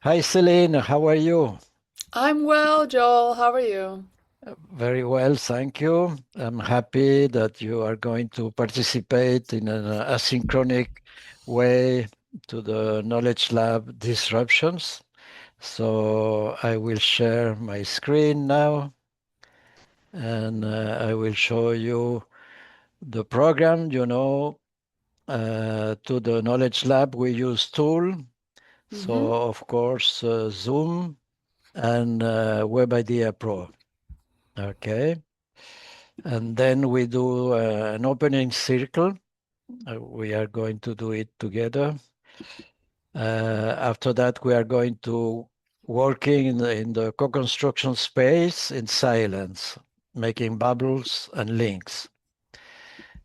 Hi, Celine. How are you? I'm well, Joel. How are you? Very well, thank you. I'm happy that you are going to participate in an asynchronic way to the Knowledge Lab disruptions. So I will share my screen now, and I will show you the program. To the Knowledge Lab, we use tool. Mm-hmm. So, of course, Zoom and WebIDEA Pro. Okay. And then we do an opening circle. We are going to do it together. After that, we are going to working in the co-construction space in silence, making bubbles and links.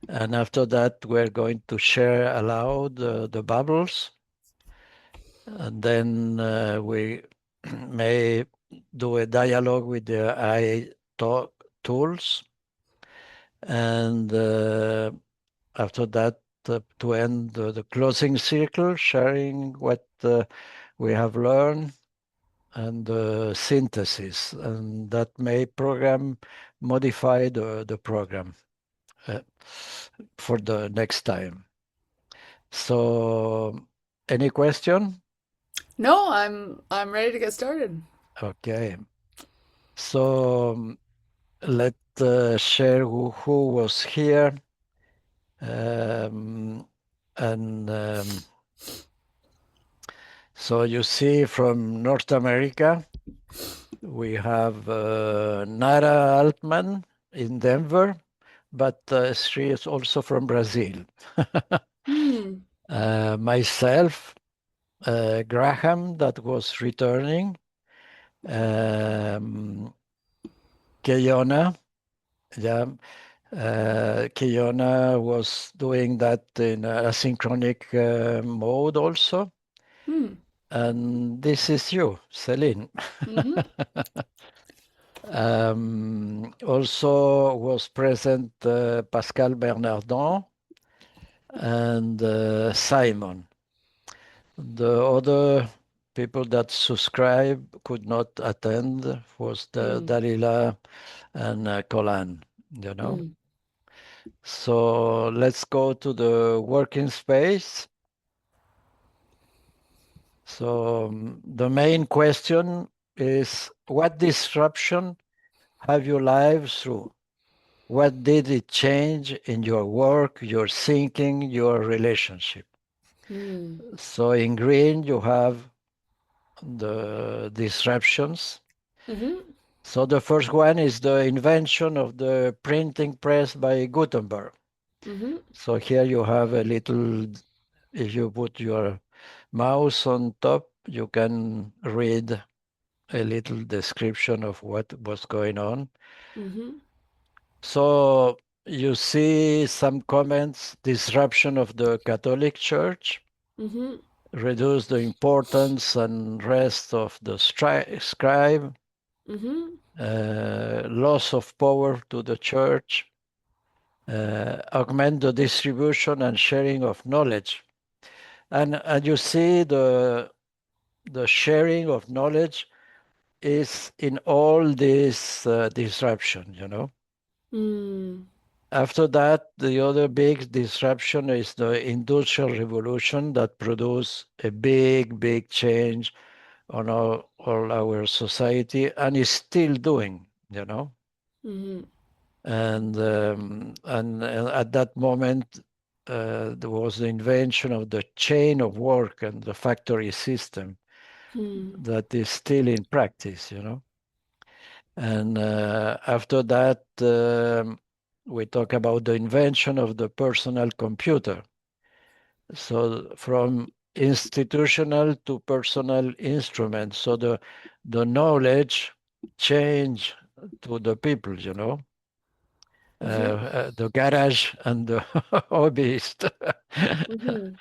And after that, we're going to share aloud the bubbles. And then we may do a dialogue with the AI tools. And after that, to end the closing circle, sharing what we have learned and the synthesis, and that may program modify the program uh, for the next time. So, any question? No, I'm ready to get started. Okay. So let share who was here. Um, and So you see from North America, we have Nara Altman in Denver, but she is also from Brazil. Hmm. Myself, Graham, that was returning, um, Keona, yeah, Keona was doing that in asynchronic mode also. Hmm. And this is you, Celine. Mm-hmm. Also was present Pascal Bernardon and Simon. The other people that subscribe could not attend was the Hmm. Dalila and Colan. Hmm. So let's go to the working space. So the main question is, what disruption have you lived through? What did it change in your work, your thinking, your relationship? Hmm. So in green, you have the disruptions. Mm-hmm. So the first one is the invention of the printing press by Gutenberg. Mm-hmm. So here you have a little, if you put your mouse on top, you can read a little description of what was going on. Mm-hmm. So you see some comments, disruption of the Catholic Church, Mm-hmm. reduce the importance and rest of the scribe, Mm-hmm. loss of power to the church, augment the distribution and sharing of knowledge. And you see the sharing of knowledge is in all this disruption. Hmm. After that, the other big disruption is the industrial revolution that produced a big change on all our society and is still doing. Mm-hmm. And at that moment, there was the invention of the chain of work and the factory system Hmm. that is still in practice. And after that, we talk about the invention of the personal computer. So from institutional to personal instrument. So the knowledge change to the people. Mm-hmm. The garage and the hobbyist. Mm-hmm.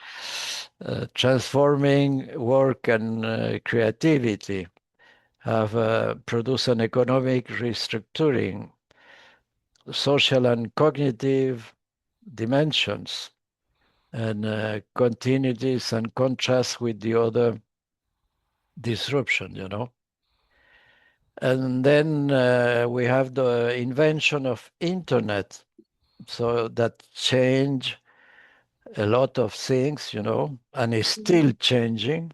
Transforming work and creativity have produced an economic restructuring, social and cognitive dimensions, and continuities and contrasts with the other disruption, you know. And then we have the invention of internet, so that change a lot of things, you know, and is still changing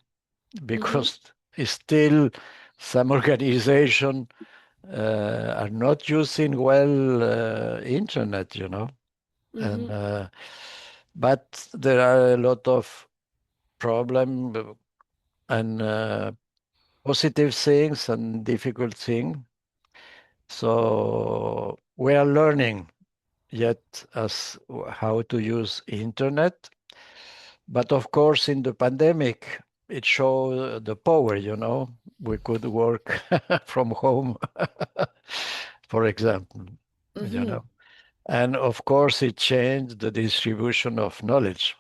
because it's still some organization are not using well internet, you know, and but there are a lot of problem and positive things and difficult things. So we are learning yet as how to use internet. But of course, in the pandemic, it showed the power, you know. We could work from home, for example, you know. And of course, it changed the distribution of knowledge.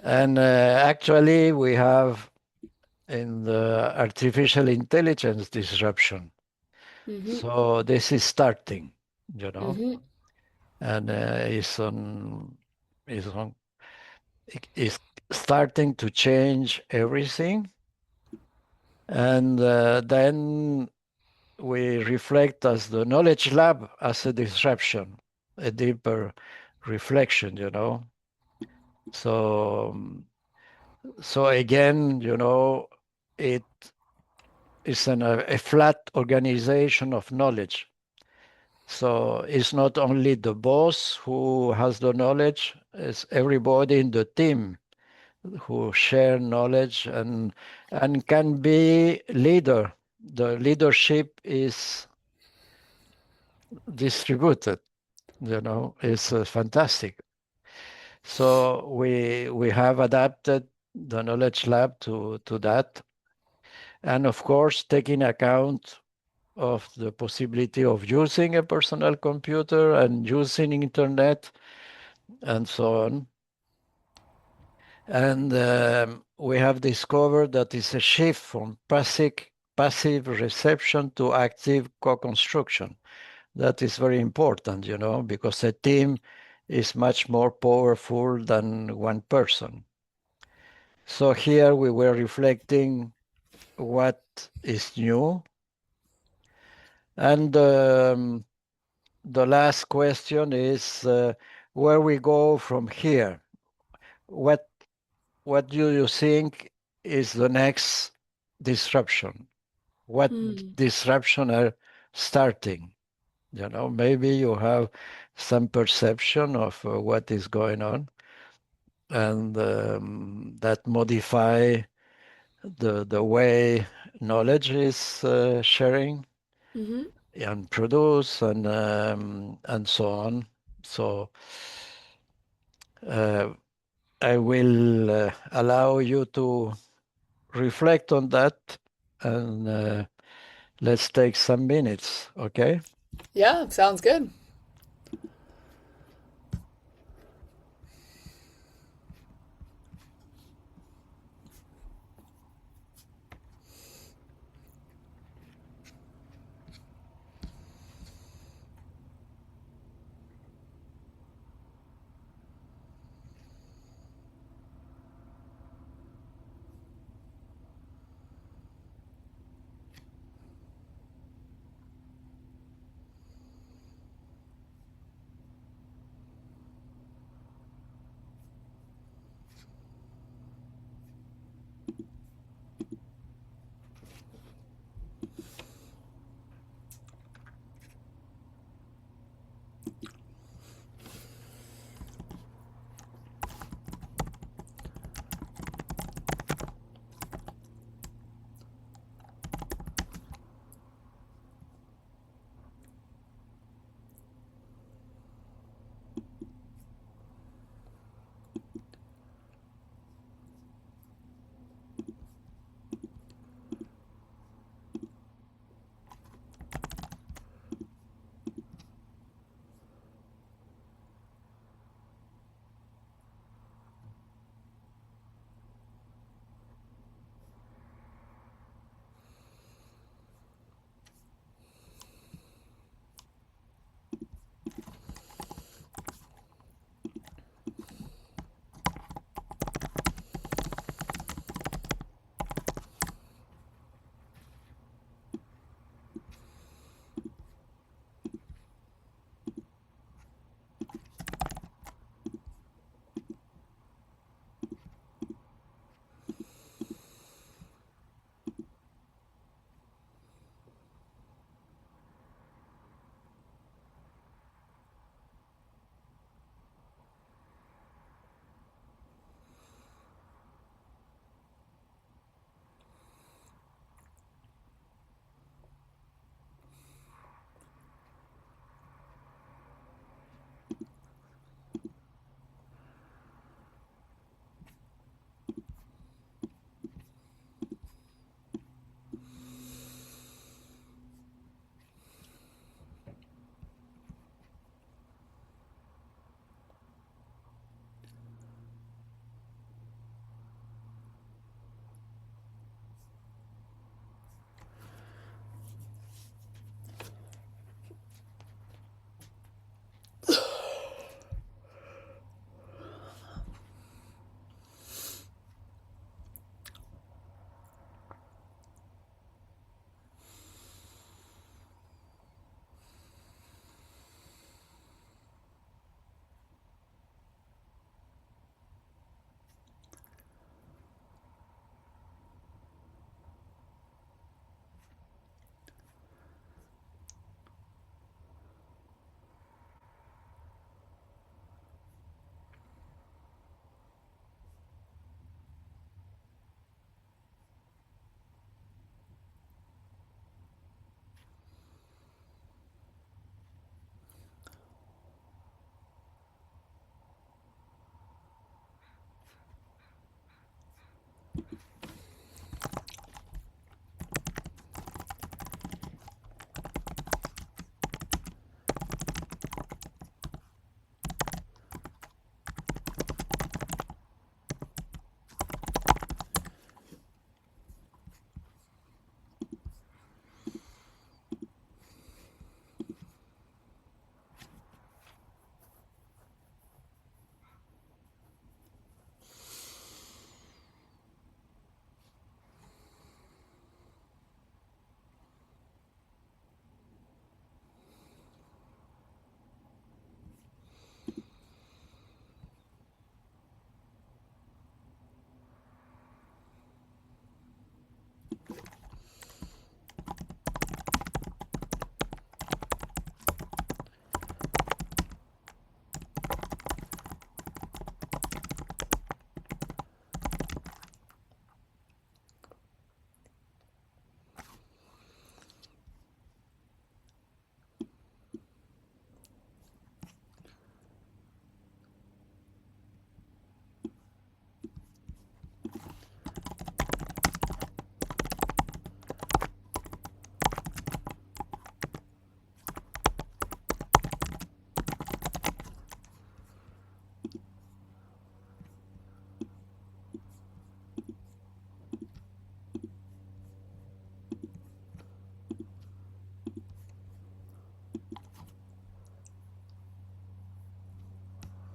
And actually, we have in the artificial intelligence disruption. So this is starting, you know, and is on is starting to change everything. And then we reflect as the knowledge lab as a disruption, a deeper reflection, you know. So, so again, you know, it is a flat organization of knowledge. So it's not only the boss who has the knowledge, it's everybody in the team who share knowledge and can be leader. The leadership is distributed, you know, it's fantastic. So we have adapted the knowledge lab to that. And of course, taking account of the possibility of using a personal computer and using internet and so on. And we have discovered that it's a shift from passive reception to active co-construction. That is very important, you know, because a team is much more powerful than one person. So here we were reflecting what is new. And the last question is where we go from here. What what do you think is the next disruption? What disruption are starting? You know, maybe you have some perception of what is going on, and that modify the way knowledge is sharing and produce and so on. So uh, I will allow you to reflect on that, and let's take some minutes, okay? Yeah, sounds good.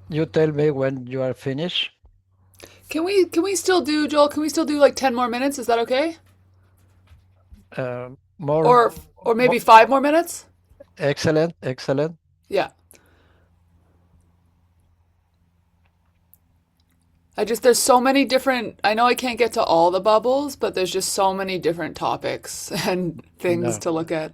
You tell me when you are finished. Can we still do, Joel? Can we still do like 10 more minutes? Is that okay? More, Or maybe more, 5 more minutes? excellent, excellent. Yeah. There's so many different, I know I can't get to all the bubbles, but there's just so many different topics and things No. to look at.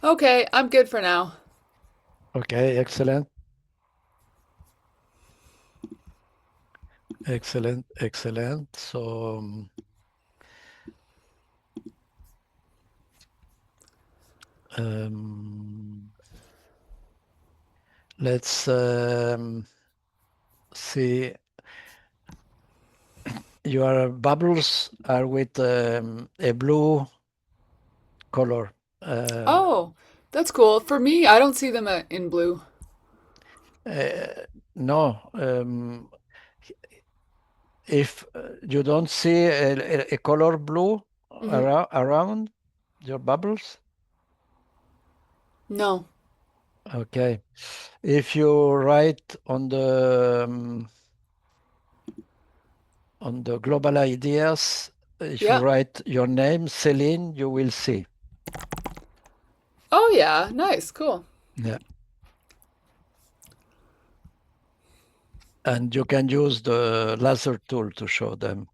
Okay, I'm good for now. Okay, excellent. Excellent, excellent. So um, let's see. Your bubbles are with a blue color. Uh, Oh, that's cool. For me, I don't see them in blue. no, if you don't see a color blue Hmm. around your bubbles, No. okay. If you write on the global ideas, if you Yeah. write your name, Celine, you will see. Oh yeah, nice, cool. Yeah. And you can use the laser tool to show them.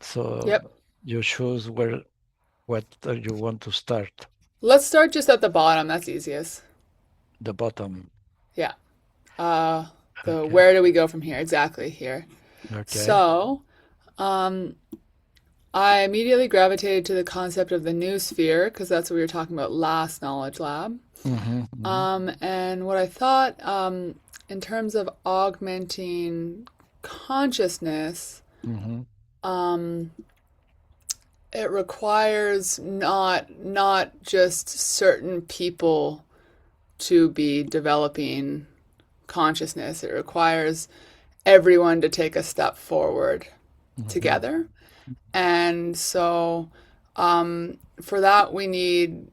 So Yep. you choose what you want to start. Let's start just at the bottom. That's easiest. The bottom. Yeah. The Okay. where do we go from here? Exactly here. Okay. So, um, I immediately gravitated to the concept of the new sphere because that's what we were talking about last Knowledge Lab. Mm-hmm, mm-hmm, And what I thought, in terms of augmenting consciousness, mm-hmm, um, it requires not just certain people to be developing consciousness. It requires everyone to take a step forward mm-hmm. together. And so, for that, we need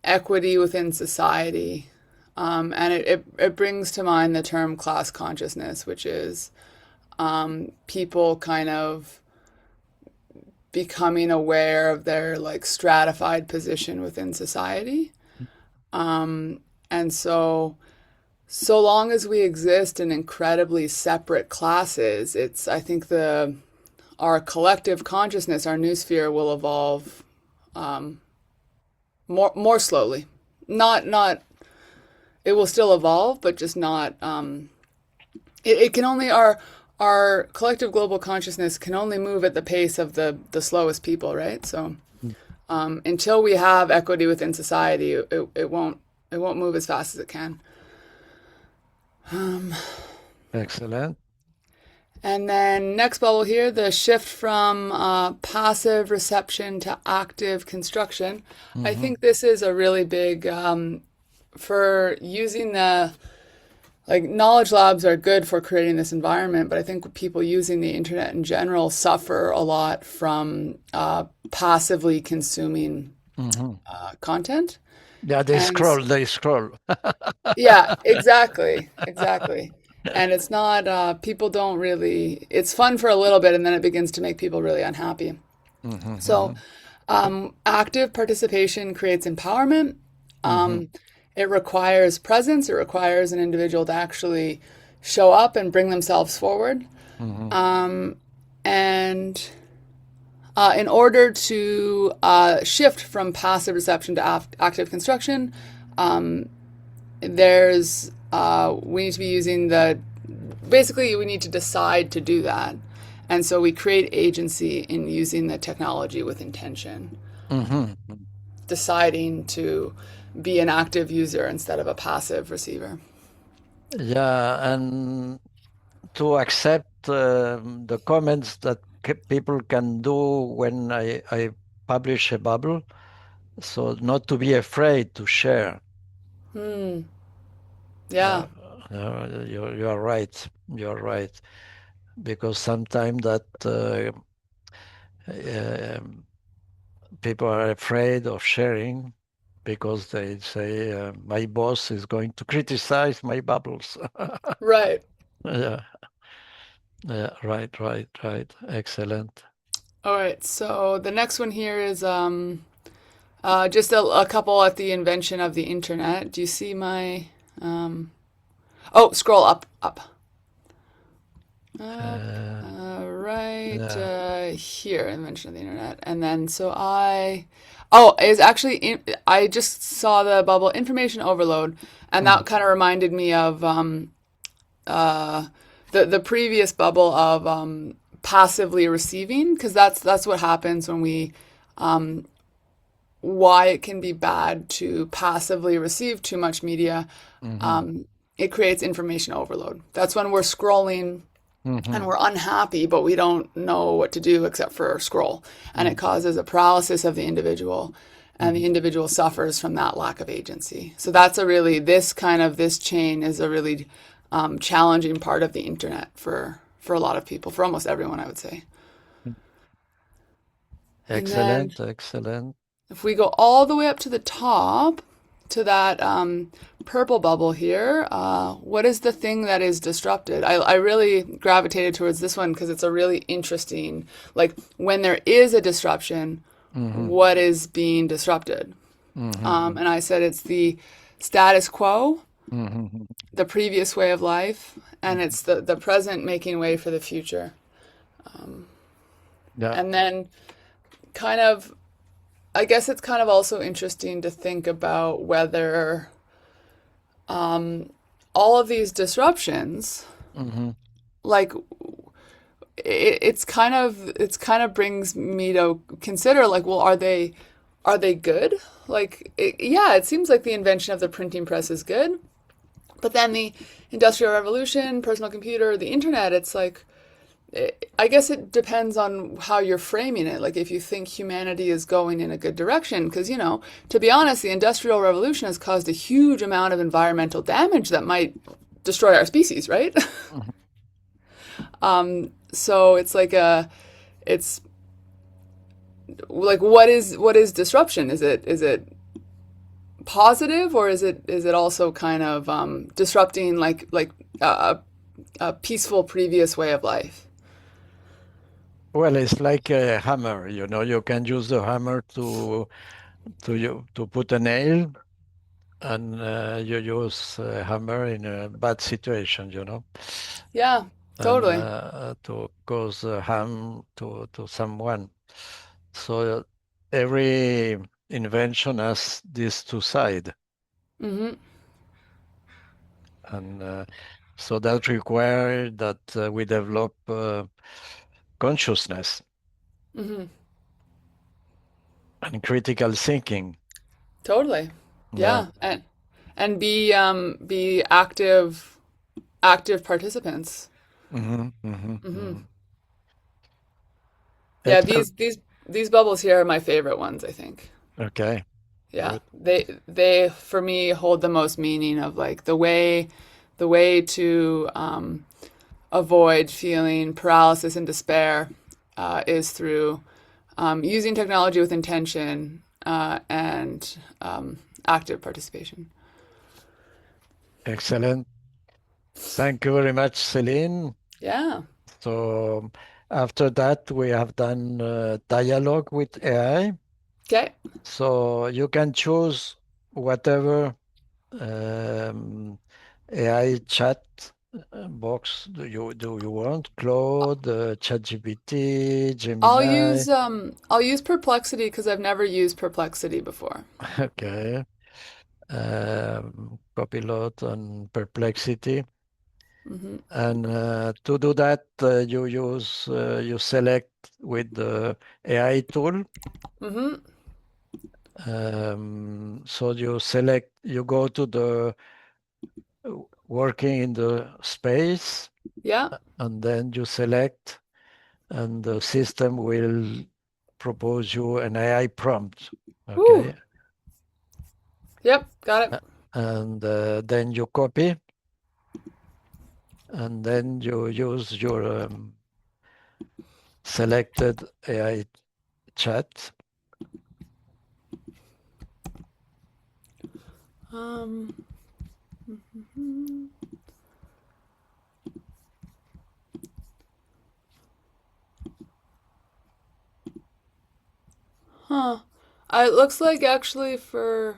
equity within society. And it brings to mind the term class consciousness, which is people kind of becoming aware of their like stratified position within society. And so long as we exist in incredibly separate classes, I think our collective consciousness, our new sphere, will evolve more slowly. Not it will still evolve, but just not. It can only our collective global consciousness can only move at the pace of the slowest people, right? So until we have equity within society, it won't move as fast as it can. Excellent. And then next bubble here, the shift from passive reception to active construction. I Mm-hmm. think this is a really big for using like knowledge labs are good for creating this environment, but I think people using the internet in general suffer a lot from passively consuming Mm-hmm. content. Yeah, they And scroll, they scroll. yeah, exactly. And it's not, people don't really, it's fun for a little bit and then it begins to make people really unhappy. Mm-hmm, So, mm-hmm, active participation creates empowerment. mm-hmm, It requires presence, it requires an individual to actually show up and bring themselves forward. mm-hmm, And in order to shift from passive reception to active construction, we need to be using basically we need to decide to do that. And so we create agency in using the technology with intention, mm-hmm. deciding to be an active user instead of a passive receiver. Yeah, and to accept the comments that people can do when I publish a bubble. So not to be afraid to share. Yeah, Uh, you are right. You are right. Because sometimes that um, people are afraid of sharing because they say my boss is going to criticize my bubbles. right. Yeah, yeah, right, right, right. Excellent. All right. So the next one here is just a couple at the invention of the internet. Do you see my? Oh, scroll up. Uh, Right yeah. here, invention of the internet, and then oh, it's actually I just saw the bubble information overload, and Mm, that kind of reminded me of the previous bubble of passively receiving, because that's what happens when why it can be bad to passively receive too much media. mhm, It creates information overload. That's when we're scrolling and mhm, we're unhappy, but we don't know what to do except for scroll. And it mhm, causes a paralysis of the individual, and the mhm. individual suffers from that lack of agency. So this chain is a really challenging part of the internet for a lot of people, for almost everyone, I would say. And then Excellent, excellent. if we go all the way up to the top, to that purple bubble here, what is the thing that is disrupted? I really gravitated towards this one because it's a really interesting, like when there is a disruption, Mm-hmm. what is being disrupted. Mm-hmm. And I said it's the status quo, Mm-hmm. the previous way of life, and it's the present making way for the future. Yeah. And then kind of, I guess it's kind of also interesting to think about whether all of these disruptions, Mm-hmm. like it's kind of brings me to consider like, well, are they good? Like, yeah, it seems like the invention of the printing press is good, but then the industrial revolution, personal computer, the internet, it's like, I guess it depends on how you're framing it. Like if you think humanity is going in a good direction, because, you know, to be honest, the Industrial Revolution has caused a huge amount of environmental damage that might destroy our species, right? Mm-hmm. So it's like it's like what is disruption? Is it positive, or is it also kind of disrupting like a peaceful previous way of life? Well, it's like a hammer, you know, you can use the hammer to put a nail, and you use a hammer in a bad situation, you know, Yeah, and totally. to cause harm to someone. So every invention has these two sides, Mm-hmm. and so that requires that we develop consciousness Mm-hmm. and critical thinking. Totally. Yeah. Yeah, and be active participants. Hmm. Hmm. Hmm. Hmm. Yeah, Excellent. these bubbles here are my favorite ones, I think. Okay. Yeah, Good. they for me hold the most meaning of like the way to avoid feeling paralysis and despair is through using technology with intention and active participation. Excellent. Thank you very much, Celine. Yeah. So after that, we have done dialogue with AI. Okay. So you can choose whatever um, AI chat box do you want? Claude, ChatGPT, Gemini. I'll use Perplexity because I've never used Perplexity before. Okay. Copilot and Perplexity. Hmm. And to do that, you select with the AI tool. Hmm. So you go to the working in the space, Yeah. and then you select, and the system will propose you an AI prompt. Woo. Okay. Yep. Got it. And then you copy, and then you use your selected AI chat. Um. Huh. It looks like actually for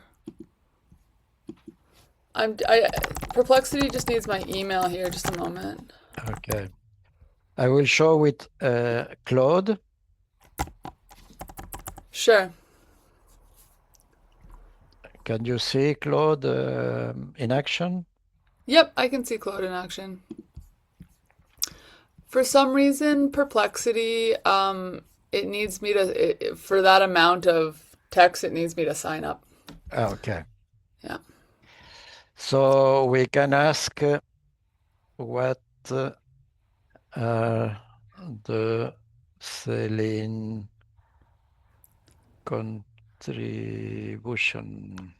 I Perplexity just needs my email here. Just a moment. Okay. I will show with Claude. Sure. Can you see Claude in action? Yep. I can see Claude in action. For some reason, Perplexity it needs me to for that amount of text it needs me to sign up. Okay. Yeah. So we can ask what are the selling contribution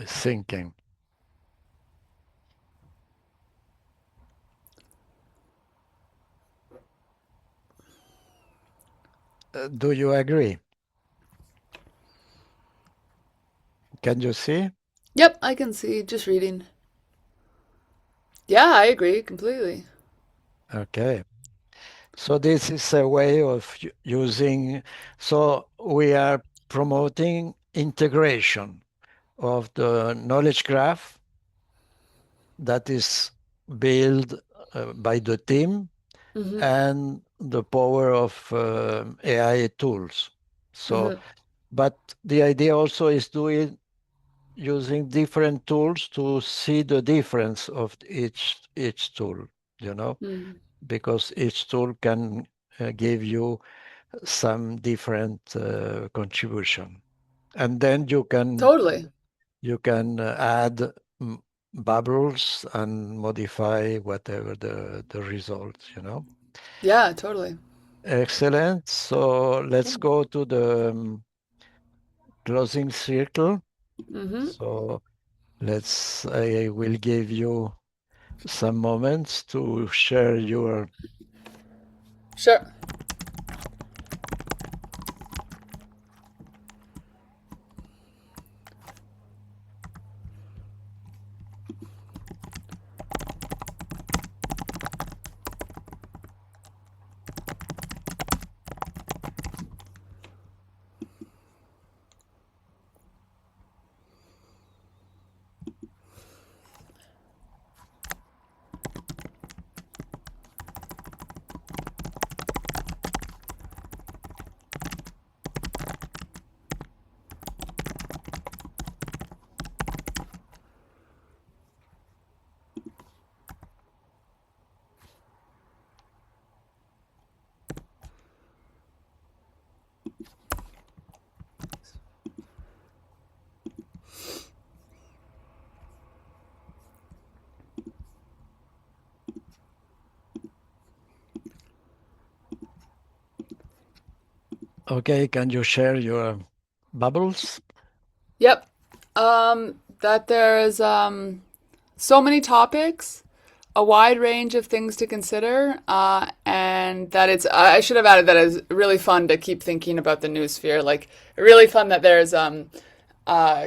thinking. Do you agree? Can you see? Yep. I can see. Just reading. Yeah, I agree completely. Okay. So this is a way of using, so we are promoting integration of the knowledge graph that is built by the team Hmm. and the power of AI tools. So, Hmm. but the idea also is doing using different tools to see the difference of each tool, you know, Mm. because each tool can give you some different contribution, and then Totally. you can add mm, bubbles and modify whatever the results, you know. Yeah, totally. Excellent. So let's Okay. go to the closing circle. Hmm. So I will give you some moments to share your. Sure. Okay, can you share your bubbles? Yep. That there is so many topics, a wide range of things to consider, and that it's. I should have added that it's really fun to keep thinking about the new sphere. Like really fun that there's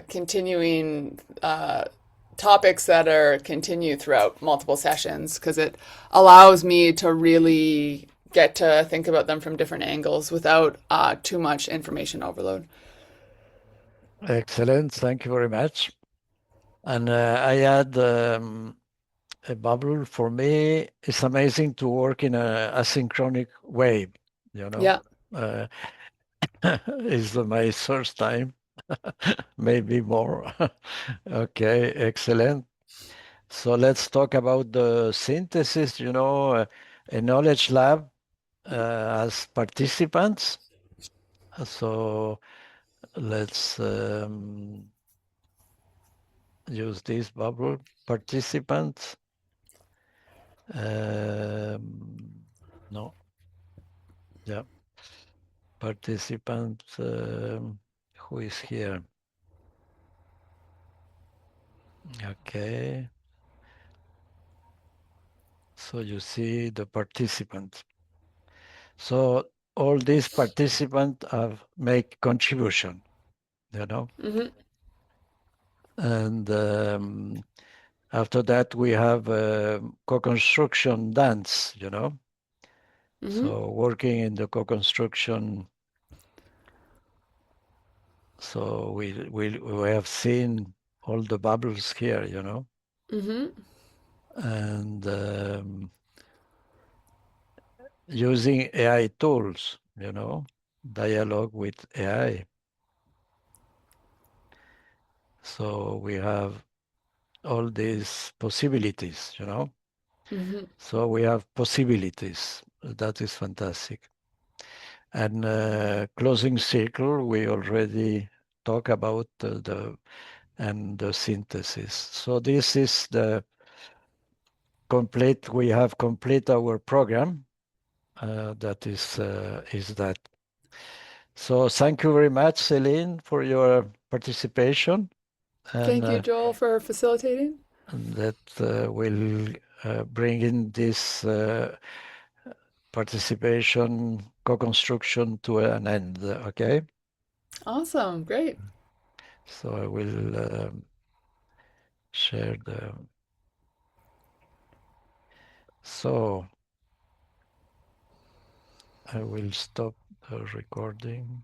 continuing topics that are continue throughout multiple sessions because it allows me to really get to think about them from different angles without too much information overload. Excellent. Thank you very much. And I had a bubble. For me, it's amazing to work in a asynchronic way, you know. Yeah. Uh, it's my first time, maybe more. Okay, excellent. So let's talk about the synthesis, you know, a knowledge lab as participants. So let's use this bubble. Participants. No, yeah, participant. Who is here? Okay, so you see the participant. So all these participants have make contribution, you know, Hmm. and after that we have co-construction dance, you know. Hmm. So working in the co-construction. So we have seen all the bubbles here, you know, Hmm. and using AI tools, you know, dialogue with AI. So we have all these possibilities, you know. Hmm. So we have possibilities. That is fantastic. And closing circle, we already talk about the synthesis. So this is the complete. We have complete our program. That is that. So thank you very much, Celine, for your participation, and Thank you, Joel, for facilitating. that will bring in this participation co-construction to an end. Okay, Awesome. Great. so I will share the So I will stop the recording.